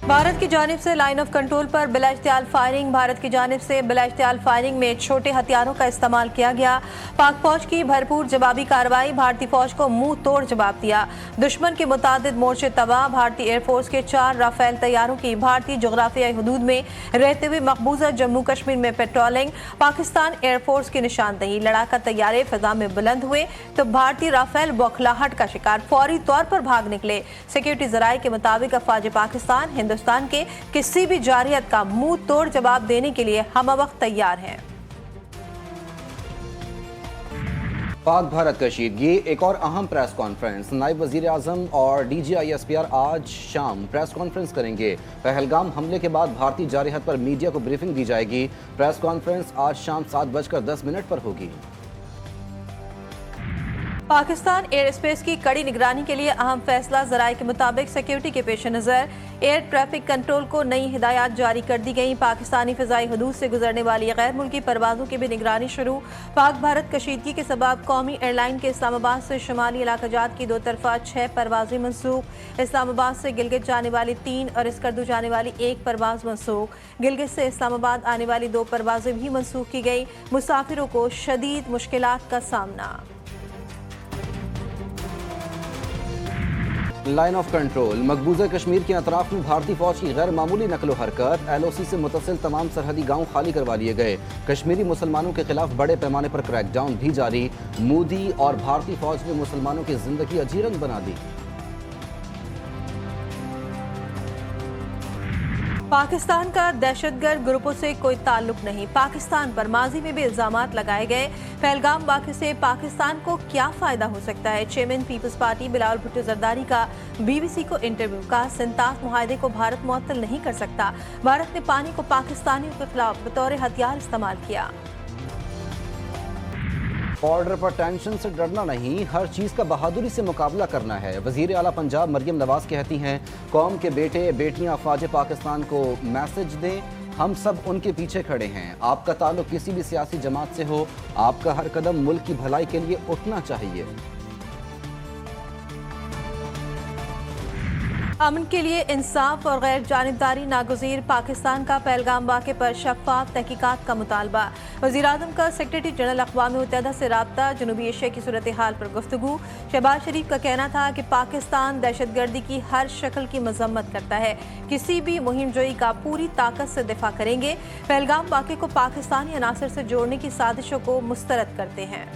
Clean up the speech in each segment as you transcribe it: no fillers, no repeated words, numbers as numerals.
भारत की जानिब से लाइन ऑफ कंट्रोल पर बिलाइख्तियार फायरिंग। भारत की जानिब से बिलाइख्तियार फायरिंग में छोटे हथियारों का इस्तेमाल किया गया। पाक फौज की भरपूर जवाबी कार्रवाई। भारतीय फौज को मुंह तोड़ जवाब दिया। दुश्मन के मुतादिद मोर्चे तबाह। भारतीय एयरफोर्स के 4 राफेल तैयारों की भारतीय जोग्राफियाई हदूद में रहते हुए मकबूजा जम्मू कश्मीर में पेट्रोलिंग। पाकिस्तान एयरफोर्स की निशानदेही। लड़ाका तैयारे फिजा में बुलंद हुए तो भारतीय राफेल बौखलाहट का शिकार फौरी तौर पर भाग निकले। सिक्योरिटी जराये के मुताबिक अफवाज पाकिस्तान हिंदुस्तान के किसी भी जारियत का मुंह तोड़ जवाब देने के लिए हमवक्त तैयार हैं। पाक भारत कशीदगी, एक और अहम प्रेस कॉन्फ्रेंस। नायब वजीर आजम और DGISPR आज शाम प्रेस कॉन्फ्रेंस करेंगे। पहलगाम हमले के बाद भारतीय जारहत पर मीडिया को ब्रीफिंग दी जाएगी। प्रेस कॉन्फ्रेंस आज शाम 7:10 पर होगी। पाकिस्तान एयर स्पेस की कड़ी निगरानी के लिए अहम फैसला। जराये के मुताबिक सिक्योरिटी के पेश नज़र एयर ट्रैफिक कंट्रोल को नई हिदायत जारी कर दी गई। पाकिस्तानी फिजाई हदूद से गुजरने वाली गैर मुल्की परवाजों की भी निगरानी शुरू। पाक भारत कशीदगी के सबब कौमी एयरलाइन के इस्लामाबाद से शुमाली इलाका जात की 2 तरफा 6 परवाजें मनसूख। इस्लामाबाद से गिलगित जाने वाली 3 और स्कर्दू जाने वाली 1 परवाज मनसूख। गिलगित से इस्लामाबाद आने वाली 2 परवाजें भी मनसूख की गई। मुसाफिरों को शदीद मुश्किलात का सामना। Line of control. मकबूजा कश्मीर के अतराफ में भारतीय फौज की गैर मामूली नकलो हरकत। LOC से मुतसिल तमाम सरहदी गांव खाली करवा लिए गए। कश्मीरी मुसलमानों के खिलाफ बड़े पैमाने पर क्रैकडाउन भी जारी। मोदी और भारतीय फौज ने मुसलमानों की जिंदगी अजीरन बना दी। पाकिस्तान का दहशतगर्द ग्रुपों से कोई ताल्लुक नहीं। पाकिस्तान पर माजी में भी इल्जामात लगाए गए। पहलगाम वाक़े से पाकिस्तान को क्या फायदा हो सकता है? चेयरमैन पीपल्स पार्टी बिलावल भुट्टो जरदारी का BBC को इंटरव्यू। का सिंतास मुआहदे को भारत मुअत्तल नहीं कर सकता। भारत ने पानी को पाकिस्तानियों के खिलाफ बतौर हथियार इस्तेमाल किया। बॉर्डर पर टेंशन से डरना नहीं, हर चीज का बहादुरी से मुकाबला करना है। वजीर आला पंजाब मरियम नवाज कहती हैं, कौम के बेटे बेटियां अफवाज पाकिस्तान को मैसेज दें, हम सब उनके पीछे खड़े हैं। आपका ताल्लुक किसी भी सियासी जमात से हो, आपका हर कदम मुल्क की भलाई के लिए उठना चाहिए। अमन के लिए इंसाफ और गैर जानिबदारी नागुज़ीर। पाकिस्तान का पहलगाम वाक़े पर शफ़ाफ़ तहकीकात का मुतालबा। वज़ीर-ए-आज़म का सेक्रेटरी जनरल अक़वाम मुत्तहिदा से राब्ता। जनूबी एशिया की सूरत हाल पर गुफ्तगू। शहबाज शरीफ का कहना था कि पाकिस्तान दहशतगर्दी की हर शक्ल की मज़म्मत करता है। किसी भी मुहिम जोई का पूरी ताकत से दिफा करेंगे। पहलगाम वाक़े को पाकिस्तानी अनासर से जोड़ने की साजिशों को मुस्तरद करते हैं।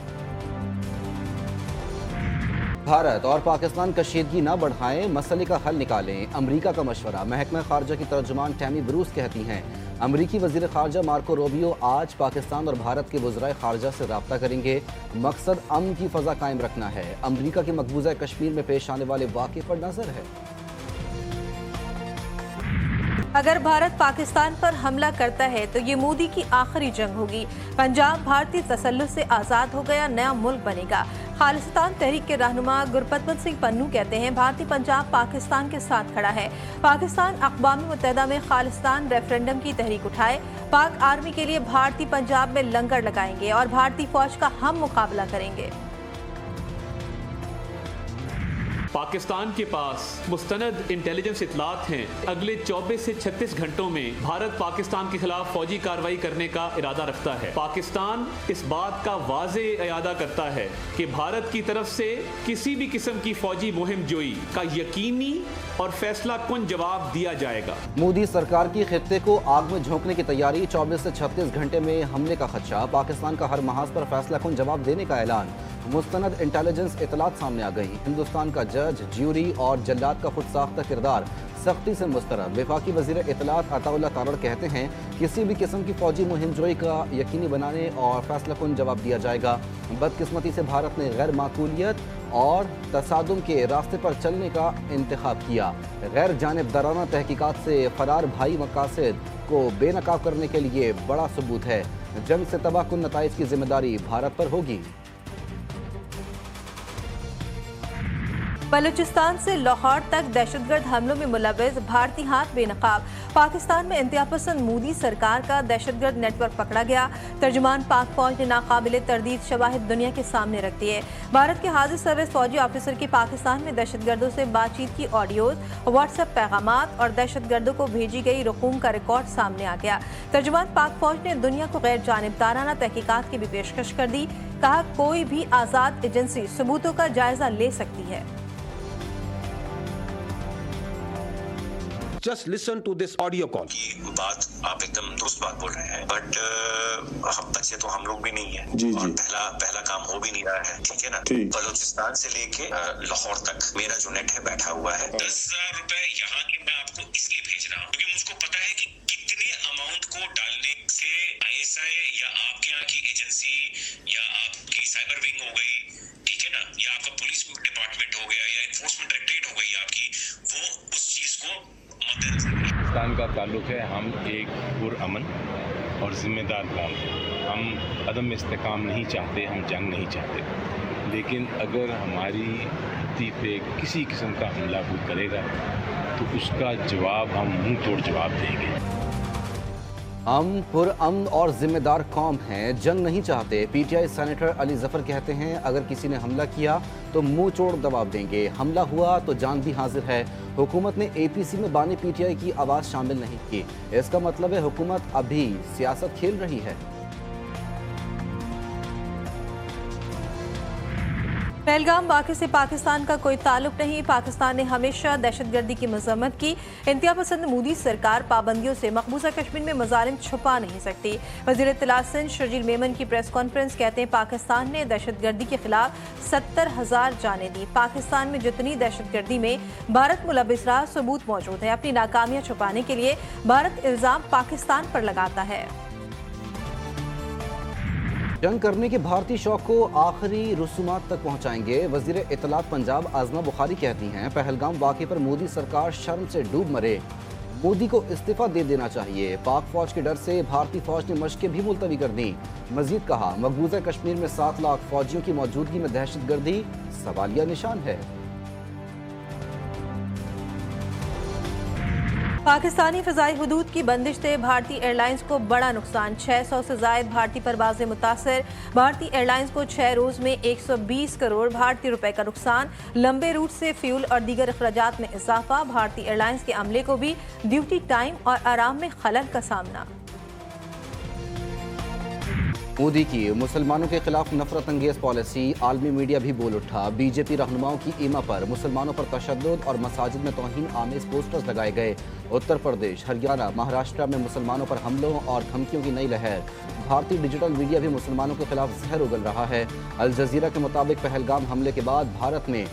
भारत और पाकिस्तान कशीदगी न बढ़ाएं, मसले का हल निकालें, अमरीका का मशवरा। महकमा खारजा की तर्जुमान टैमी ब्रूस कहती हैं, अमरीकी वजीर खारजा मार्को रूबियो आज पाकिस्तान और भारत के वज़राए खारजा से रब्ता करेंगे। मकसद अमन की फ़ज़ा कायम रखना है। अमरीका के मकबूजा कश्मीर में पेश आने वाले वाक़े पर नज़र है। अगर भारत पाकिस्तान पर हमला करता है तो ये मोदी की आखिरी जंग होगी। पंजाब भारतीय तसल्लुत से आज़ाद हो गया, नया मुल्क बनेगा। खालिस्तान तहरीक के रहनुमा गुरपतवंत सिंह पन्नू कहते हैं, भारतीय पंजाब पाकिस्तान के साथ खड़ा है। पाकिस्तान अक़वाम मुत्तहिदा में खालिस्तान रेफरेंडम की तहरीक उठाए। पाक आर्मी के लिए भारतीय पंजाब में लंगर लगाएंगे और भारतीय फौज का हम मुकाबला करेंगे। पाकिस्तान के पास मुस्तनद इंटेलिजेंस इतलात हैं, अगले 24 से 36 घंटों में भारत पाकिस्तान के खिलाफ फौजी कार्रवाई करने का इरादा रखता है। पाकिस्तान इस बात का वाज़े इरादा करता है कि भारत की तरफ से किसी भी किस्म की फौजी मुहिम जोई का यकीनी और फैसला कुन जवाब दिया जाएगा। मोदी सरकार की खित्ते को आग में झोंकने की तैयारी। 24 से 36 घंटे में हमले का खदशा। पाकिस्तान का हर महाज पर फैसला कुन जवाब देने का ऐलान। मुस्तनद इंटेलिजेंस इतलात सामने आ गई। हिंदुस्तान का जज, ज्यूरी और जल्लाद का खुद साख्ता किरदार सख्ती से मुस्तरद। वफाकी वज़ीर इतलात अताउल्लाह तारड़ कहते हैं, किसी भी किस्म की फौजी मुहिम जोई का यकीनी बनाने और फैसला कुन जवाब दिया जाएगा। बदकिस्मती से भारत ने गैर माकूलियत और तसादुम के रास्ते पर चलने का इंतखाब किया। गैर जानिबदाराना तहकीकात से फरार भाई मकासद को बेनकाब करने के लिए बड़ा सबूत है। जंग से तबाह कुन नताइज की जिम्मेदारी भारत पर होगी। बलूचिस्तान से लाहौर तक दहशतगर्द हमलों में मुलव्वस भारतीय हाथ बेनकाब। पाकिस्तान में इंतहा पसंद मोदी सरकार का दहशतगर्द नेटवर्क पकड़ा गया। तर्जुमान पाक फौज ने नाकाबिले तरदीद शवाहिद दुनिया के सामने रख दिए। भारत के हाजिर सर्विस फौजी ऑफिसर की पाकिस्तान में दहशतगर्दों से बातचीत की ऑडियोज, व्हाट्सएप पैगामात और दहशतगर्दों को भेजी गई रकूम का रिकॉर्ड सामने आ गया। तर्जुमान पाक फौज ने दुनिया को गैर जानिबदाराना तहकीकात की भी पेशकश कर दी। कहा, कोई भी आजाद एजेंसी सबूतों का जायजा ले सकती है। Just listen to this audio call. की बात आप एकदम दुरुस्त बात बोल रहे हैं, बट हम बच्चे तो हम लोग भी नहीं है जी, और जी। पहला काम हो भी नहीं रहा है, ठीक है ना। बलूचिस्तान से लेके लाहौर तक मेरा जो नेट है बैठा हुआ है। 10,000 रुपए यहाँ के मैं आपको इसलिए भेज रहा हूँ क्योंकि मुझको पता है कि कितने अमाउंट को डालने से ISI या आपके यहाँ की एजेंसी या आपकी साइबर विंग हो गई, ठीक है ना, या आपका पुलिस डिपार्टमेंट हो गया या इन्फोर्समेंट डायरेक्टरेट हो गई आपकी, वो उस चीज को पाकिस्तान का ताल्लुक है, हम एक पुरअमन और जिम्मेदार कौम हैं। हम अदम इस्तेकाम नहीं चाहते, हम जंग नहीं चाहते, लेकिन अगर हमारी धरती पे किसी किस्म का हमला कोई करेगा तो उसका जवाब हम मुंह तोड़ जवाब देंगे। हम पुरअमन और जिम्मेदार कौम हैं, जंग नहीं चाहते। PTI सेनेटर अली जफर कहते हैं, अगर किसी ने हमला किया तो मुंह तोड़ जवाब देंगे। हमला हुआ तो जान भी हाजिर है। हुकूमत ने APC में बानी PTI की आवाज़ शामिल नहीं की। इसका मतलब है हुकूमत अभी सियासत खेल रही है। पहलगाम वाक़े से पाकिस्तान का कोई ताल्लुक नहीं। पाकिस्तान ने हमेशा दहशतगर्दी की मजम्मत की। इंतहा पसंद मोदी सरकार पाबंदियों से मकबूजा कश्मीर में मजालिम छुपा नहीं सकती। वज़ीर इत्तलात सिंध शर्जील मेमन की प्रेस कॉन्फ्रेंस कहते हैं, पाकिस्तान ने दहशतगर्दी के खिलाफ 70,000 जानें दी। पाकिस्तान में जितनी दहशतगर्दी में भारत मुलव्वस रहा, सबूत मौजूद है। अपनी नाकामियां छुपाने के लिए भारत इल्जाम पाकिस्तान पर लगाता है। जंग करने के भारतीय शौक को आखिरी रसूमात तक पहुंचाएंगे। वजीर इत्तलात पंजाब आज़मा बुखारी कहती हैं, पहलगाम वाक़े पर मोदी सरकार शर्म से डूब मरे। मोदी को इस्तीफा दे देना चाहिए। पाक फौज के डर से भारतीय फौज ने मशकें भी मुलतवी कर दी। मजीद कहा, मकबूजा कश्मीर में 7 लाख फौजियों की मौजूदगी में दहशतगर्दी सवालिया निशान है। पाकिस्तानी फ़िज़ाई हुदूद की बंदिश से भारतीय एयरलाइंस को बड़ा नुकसान। 600 से ज़ायद भारतीय परवाजें मुतासर। भारतीय एयरलाइंस को 6 रोज़ में 120 करोड़ भारतीय रुपए का नुकसान। लंबे रूट से फ्यूल और दीगर अखराजात में इजाफा। भारतीय एयरलाइंस के अमले को भी ड्यूटी टाइम और आराम में खलल का सामना। मोदी की मुसलमानों के खिलाफ नफरत अंगेज पॉलिसी, आलमी मीडिया भी बोल उठा। BJP रहनुमाओं की ईमा पर मुसलमानों पर तशद्दुद और मसाजिद में तौहीन आमेज पोस्टर्स लगाए गए। उत्तर प्रदेश, हरियाणा, महाराष्ट्र में मुसलमानों पर हमलों और धमकियों की नई लहर। भारतीय डिजिटल मीडिया भी मुसलमानों के खिलाफ जहर उगल रहा है। अल जजीरा के मुताबिक पहलगाम हमले के बाद भारत में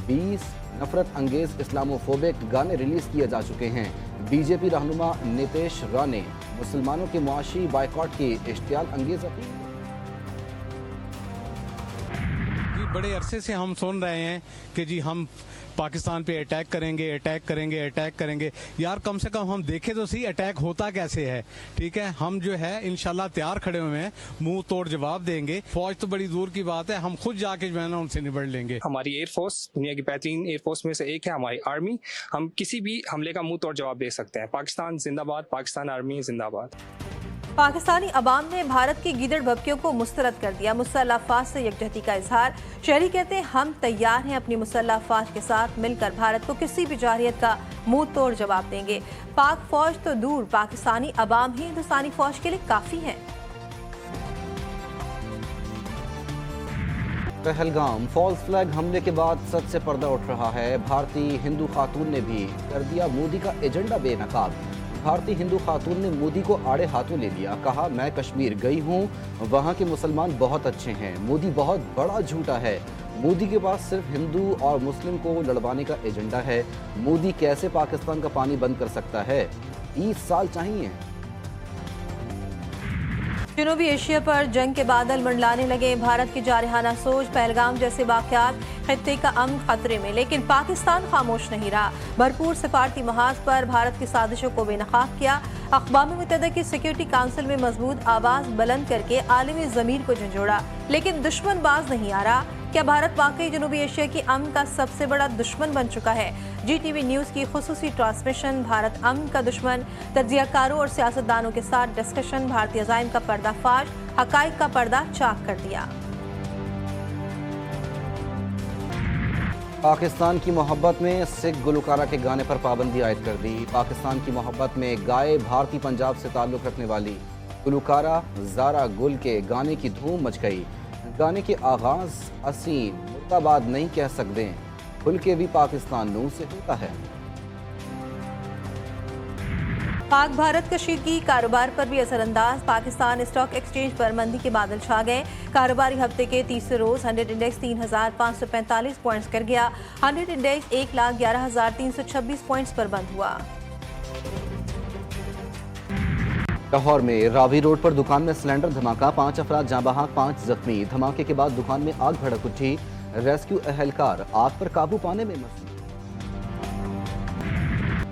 20 नफरत अंगेज इस्लामोफोबिक गाने रिलीज किए जा चुके हैं। BJP रहनुमा नीतीश राणे मुसलमानों के मुआशी बायकॉट की इश्तियाल अंगेज अपील। बड़े अरसे से हम सुन रहे हैं कि जी हम पाकिस्तान पे अटैक करेंगे, अटैक करेंगे, अटैक करेंगे। यार कम से कम हम देखें तो सही अटैक होता कैसे है। ठीक है, हम जो है इंशाल्लाह तैयार खड़े हुए हैं, मुंह तोड़ जवाब देंगे। फौज तो बड़ी दूर की बात है, हम खुद जाके जो है ना उनसे निबड़ लेंगे। हमारी एयरफोर्स दुनिया की बेहतरीन एयरफोर्स में से एक है, हमारी आर्मी। हम किसी भी हमले का मुंह तोड़ जवाब दे सकते हैं। पाकिस्तान जिंदाबाद, पाकिस्तान आर्मी जिंदाबाद। पाकिस्तानी अवाम ने भारत की गीदड़ भभकियों को मुस्तरद कर दिया। मुसल्लह अफवाज से यकजहती का इजहार। शहरी कहते हैं, हम तैयार हैं अपनी मुसल्लह अफवाज के साथ मिलकर भारत को किसी भी जारहियत का मुंह तोड़ जवाब देंगे। पाक फौज तो दूर, पाकिस्तानी अवाम ही हिंदुस्तानी फौज के लिए काफी है। पहलगाम फॉल्स फ्लैग हमले के बाद सच से पर्दा उठ रहा है। भारतीय हिंदू खातून ने भी कर दिया मोदी का एजेंडा बेनकाब। भारतीय हिंदू खातून ने मोदी को आड़े हाथों ले लिया। कहा, मैं कश्मीर गई हूँ, वहाँ के मुसलमान बहुत अच्छे हैं। मोदी बहुत बड़ा झूठा है। मोदी के पास सिर्फ हिंदू और मुस्लिम को लड़वाने का एजेंडा है। मोदी कैसे पाकिस्तान का पानी बंद कर सकता है? 30 साल चाहिए। जनूबी एशिया पर जंग के बादल मंडलाने लगे। भारत की जारहाना सोच, पहलगाम जैसे वाक़यात खित्ते का अमन खतरे में, लेकिन पाकिस्तान खामोश नहीं रहा। भरपूर सिफारती महाज पर भारत की साजिशों को बेनकाब किया। अक़वाम मुत्तहिदा की सिक्योरिटी काउंसिल में मजबूत आवाज़ बुलंद करके आलमी ज़मीर को झंझोड़ा, लेकिन दुश्मन बाज नहीं आ रहा। क्या भारत वाकई जनूबी एशिया की अमन का सबसे बड़ा दुश्मन बन चुका है? GTV न्यूज की खुसूसी ट्रांसमिशन भारत अमन का दुश्मन, तज्जियाकारों और सियासतदानों के साथ डिस्कशन, भारतीय अज़ाइम का पर्दाफाश, हकाइक का पर्दा चाक कर दिया। पाकिस्तान की मोहब्बत में सिख गुलकारा के गाने पर पाबंदी आयद कर दी। पाकिस्तान की मोहब्बत में गाए भारतीय पंजाब से ताल्लुक़ रखने वाली गुलकारा ज़ारा गुल के गाने की धूम मच गई। गाने के आगाज़ असी मुर्दाबाद नहीं कह सकते, खुल के भी पाकिस्तान नू से होता है। पाक भारत कशीदगी कारोबार पर भी असरअंदाज, पाकिस्तान स्टॉक एक्सचेंज पर मंदी के बादल छा गए। कारोबारी हफ्ते के तीसरे रोज 100 इंडेक्स 3,545 पॉइंट्स कर गया। 100 इंडेक्स 1,11,326 पॉइंट्स पर बंद हुआ। लाहौर में रावी रोड पर दुकान में सिलेंडर धमाका, 5 अफराद जाँ बहक, 5 जख्मी। धमाके के बाद दुकान में आग भड़क उठी, रेस्क्यू एहलकार आग पर काबू पाने में मसरूफ।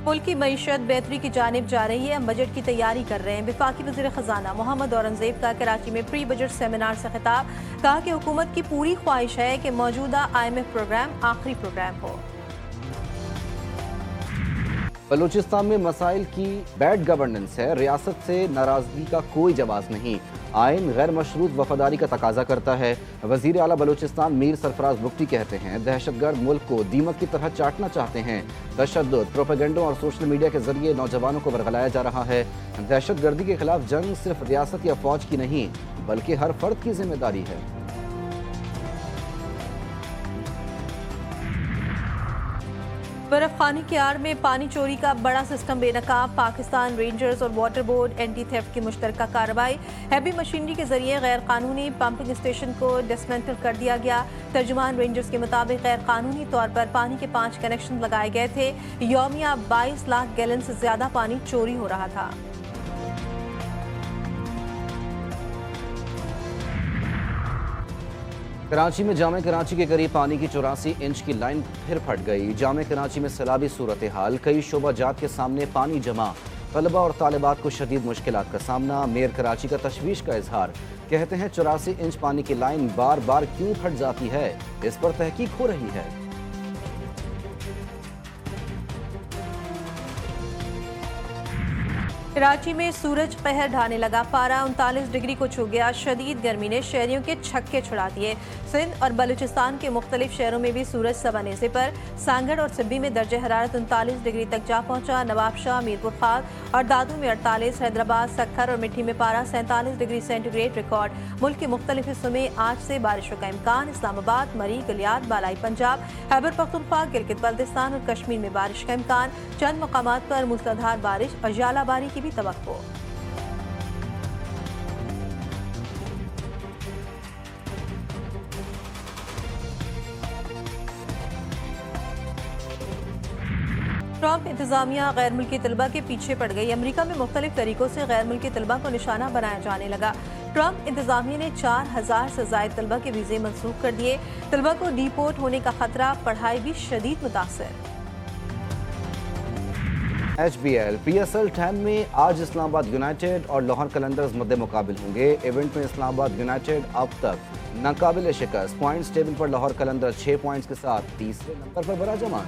मुल्क की मईशत बेहतरी की जानिब जा रही है, हम बजट की तैयारी कर रहे हैं। वफाकी वज़ीर ख़जाना मोहम्मद औरंगज़ेब का कराची में प्री बजट सेमिनार से खिताब, कहा कि हुकूमत की पूरी ख्वाहिश है कि मौजूदा IMF प्रोग्राम आखिरी प्रोग्राम हो। बलूचिस्तान में मसाइल की बैड गवर्नेंस है, रियासत से नाराजगी का कोई जवाब नहीं। आइन गैर मशरूत वफादारी का तकाजा करता है। वजीर आला बलूचिस्तान मीर सरफराज बुख्ती कहते हैं दहशतगर्द मुल्क को दीमक की तरह चाटना चाहते हैं। तशद्दुद, प्रोपेगेंडो और सोशल मीडिया के जरिए नौजवानों को बरगलाया जा रहा है। दहशतगर्दी के खिलाफ जंग सिर्फ रियासत या फौज की नहीं बल्कि हर फर्द की जिम्मेदारी है। बर्फखानी की आड़ में पानी चोरी का बड़ा सिस्टम बेनकाब, पाकिस्तान रेंजर्स और वाटर बोर्ड एंटी थेफ्ट की मुश्तरका कार्रवाई। हैवी मशीनरी के जरिए गैर कानूनी पंपिंग स्टेशन को डिसमेंटल कर दिया गया। तर्जुमान रेंजर्स के मुताबिक गैर कानूनी तौर पर पानी के 5 कनेक्शन लगाए गए थे। यौमिया 22 लाख गैलन से ज्यादा पानी चोरी हो रहा था। कराची में जामे कराची के करीब पानी की 84 इंच की लाइन फिर फट गई। जामे कराची में सैलाबी सूरत हाल, कई शोबा जात के सामने पानी जमा, तलबा और तालिबात को शदीद मुश्किलात का सामना। मेयर कराची का तशवीश का इजहार, कहते हैं 84 इंच पानी की लाइन बार बार क्यों फट जाती है, इस पर तहकीक हो रही है। कराची में सूरज कहर ढाने लगा, पारा 39 डिग्री को छू गया। शदीद गर्मी ने शहरियों के छक्के छुड़ा दिए। सिंध और बलूचिस्तान के मुख्तलिफ शहरों में भी सूरज सवानेज़े पर। सांगड़ और सिब्बी में दर्जे हरारत 39 डिग्री तक जा पहुंचा। नवाबशाह, मीरपुर खास और दादू में 48, हैदराबाद, सक्खर और मिट्टी में पारा 47 डिग्री सेंटीग्रेड रिकॉर्ड। मुल्क के मुख्तलिफ हिस्सों में आज से बारिशों का इम्कान। इस्लामाबाद, मरी, गलियात, बालाई पंजाब, खैबर पख्तूनख्वा, गिलगित बल्तिस्तान और कश्मीर में बारिश का इम्कान। चंद मकामात पर मूसलाधार बारिश और जालाबारी की भी तवक्को। ट्रंप इंतजामिया गैर मुल्की तलबा के पीछे पड़ गई। अमेरिका में मुख्तलिफ तरीकों से गैर मुल्की तलबा को निशाना बनाया जाने लगा। ट्रंप इंतजामिया ने 4000 से जायद तलबा के वीजे मनसूख कर दिए। तलबा को डिपोर्ट होने का खतरा, पढ़ाई भी शदीद मुतासर। HBL PSL 10 में आज इस्लामाबाद यूनाइटेड और लाहौर कलंदर्स मुद्दे मुकाबिल होंगे। इवेंट में इस्लामाबाद यूनाइटेड अब तक नाकाबिल शिकस्त, पॉइंट्स टेबल पर लाहौर कलंदर्स 6 पॉइंट्स के साथ तीसरे नंबर पर बराजमान।